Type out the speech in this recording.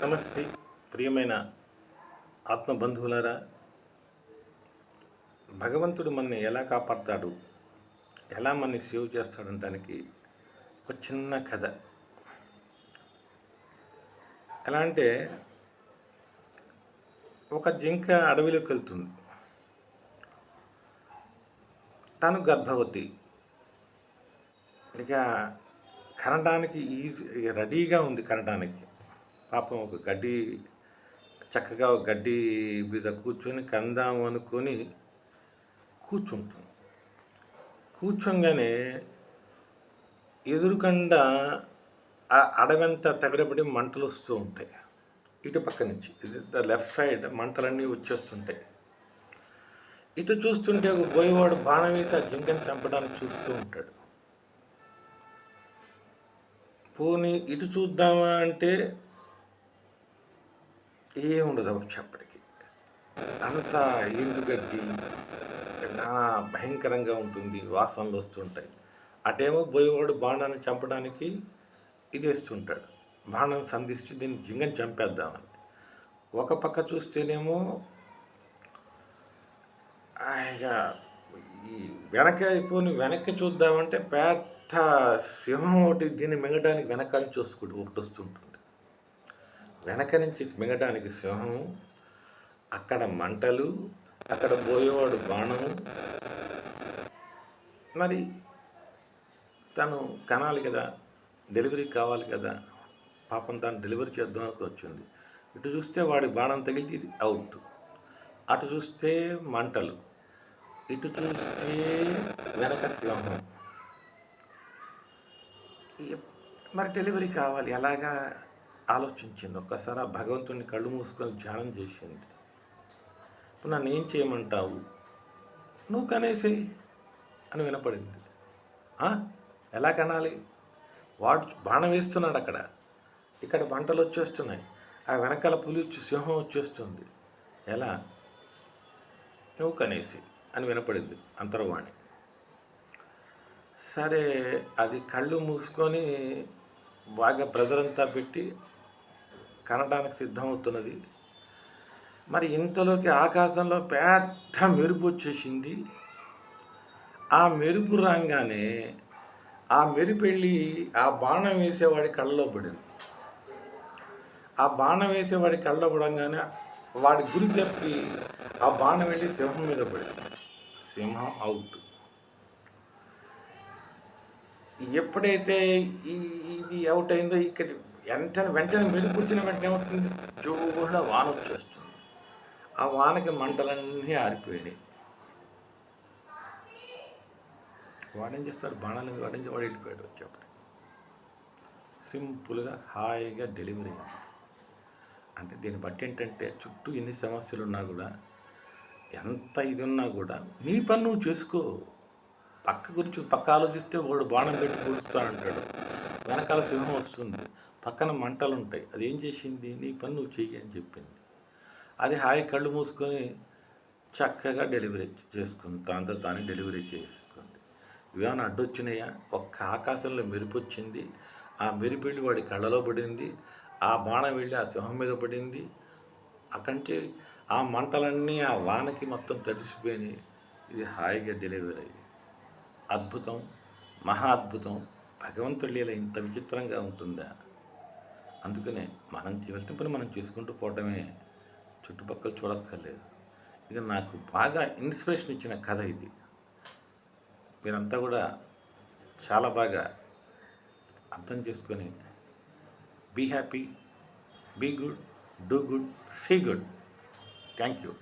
నమస్తే ప్రియమైన ఆత్మబంధువులారా. భగవంతుడు మనని ఎలా కాపాడతాడు, ఎలా మనని సేవ్ చేస్తాడనడానికి ఒక చిన్న కథ. ఎలా అంటే, ఒక జింక అడవిలోకి వెళ్తుంది. తను గర్భవతి. ఇక కనడానికి రెడీగా ఉంది కనడానికి. పాపం ఒక చక్కగా ఒక గడ్డి మీద కూర్చొని కందాము అనుకొని కూర్చుంటాం. కూర్చోగానే ఎదురుకుండా ఆ అడవంతా తగలబడి మంటలు వస్తూ ఉంటాయి. ఇటు పక్క నుంచి లెఫ్ట్ సైడ్ మంటలన్నీ వచ్చేస్తుంటాయి. ఇటు చూస్తుంటే ఒక బోయవాడు బాణం వేసి ఆ జింకని చంపడానికి చూస్తూ ఉంటాడు. పోనీ ఇటు చూద్దామా అంటే ఏముండదు ఒకటి చెప్పడికి. అంతా ఎండుగడ్డి నానా భయంకరంగా ఉంటుంది, వాసనలు వస్తుంటాయి. అటేమో బోయవాడు బాణాన్ని చంపడానికి ఇది వేస్తుంటాడు, బాణం సంధించి దీన్ని జింగని చంపేద్దామని. ఒక పక్క చూస్తేనేమో ఇక ఈ వెనక్కి చూద్దామంటే పెద్ద సింహం ఒకటి దీన్ని మింగడానికి వెనకాల చూసుకుంటూ ఒకటి వస్తుంటుంది. వెనక నుంచి మింగడానికి సింహము, అక్కడ మంటలు, అక్కడ బోయేవాడు బాణము. మరి తను కనాలి కదా, డెలివరీ కావాలి కదా. పాపం తను డెలివరీ చేద్దామని వచ్చింది. ఇటు చూస్తే వాడి బాణం తగిలితే ఇది అవుట్, అటు చూస్తే మంటలు, ఇటు చూస్తే వెనక సింహం. మరి డెలివరీ కావాలి, ఎలాగా ఆలోచించింది. ఒక్కసారి ఆ భగవంతుడిని కళ్ళు మూసుకొని ధ్యానం చేసింది. ఇప్పుడు నన్ను ఏం చేయమంటావు, నువ్వు కనేసేయి అని వినపడింది. ఎలా కనాలి? వాడు బాణం వేస్తున్నాడు అక్కడ, ఇక్కడ మంటలు వచ్చేస్తున్నాయి, ఆ వెనకాల పులి సింహం వచ్చేస్తుంది. ఎలా? నువ్వు కనేసి అని వినపడింది అంతర్వాణి. సరే, అది కళ్ళు మూసుకొని బాగా ప్రెజరంతా పెట్టి కనడానికి సిద్ధమవుతున్నది. మరి ఇంతలోకి ఆకాశంలో పెద్ద మెరుపు వచ్చేసింది. ఆ మెరుపు రాగానే ఆ మెరుపు వెళ్ళి ఆ బాణం వేసేవాడి కళ్ళలో పడింది. ఆ బాణం వేసేవాడి కళ్ళలో పడంగానే వాడి గురి తప్పి ఆ బాణం వెళ్ళి సింహం మీద పడింది. సింహం అవుట్. ఎప్పుడైతే ఇది అవుట్ అయిందో, ఇక్కడ వెంటనే మెరుపు వచ్చిన వెంటనే ఏమవుతుంది, జోరుగా వాన వచ్చేస్తుంది. ఆ వానకి మంటలన్నీ ఆరిపోయినాయి. వాడేం చేస్తాడు, బాణాలు వాడు వెళ్ళిపోయాడు. వచ్చేప్పుడు సింపుల్గా హాయిగా డెలివరీ అయింది. అంటే దీన్ని బట్టి ఏంటంటే, చుట్టూ ఎన్ని సమస్యలు ఉన్నా కూడా, ఎంత ఇది ఉన్నా కూడా నీ పని నువ్వు చేసుకో. పక్క ఆలోచిస్తే వాడు బాణం పెట్టి పూడుస్తానంటాడు, వెనకాల సింహం వస్తుంది, పక్కన మంటలు ఉంటాయి. అది ఏం చేసింది, నీ పని నువ్వు చెయ్యి అని చెప్పింది. అది హాయి కళ్ళు మూసుకొని చక్కగా డెలివరీ చేసుకుంది, దాంతో తానే డెలివరీ చేసుకుంది. ఇవేమైనా అడ్డొచ్చినాయా? ఒక్క ఆకాశంలో మెరుపు వచ్చింది, ఆ మెరుపు వెళ్ళి వాడి కళ్ళలో పడింది, ఆ బాణం వెళ్ళి ఆ సింహం మీద పడింది. అక్కడి ఆ మంటలన్నీ ఆ వానకి మొత్తం తడిసిపోయినాయి. ఇది హాయిగా డెలివరీ అయ్యి. అద్భుతం, మహా అద్భుతం. భగవంతుడి లీల ఇంత విచిత్రంగా ఉంటుందా? అందుకనే మనం చేసిన పని మనం చేసుకుంటూ పోవటమే, చుట్టుపక్కల చూడక్కర్లేదు. ఇది నాకు బాగా ఇన్స్పిరేషన్ ఇచ్చిన కథ ఇది. మీరంతా కూడా చాలా బాగా అర్థం చేసుకొని be happy, be good, do good, see good. Thank you.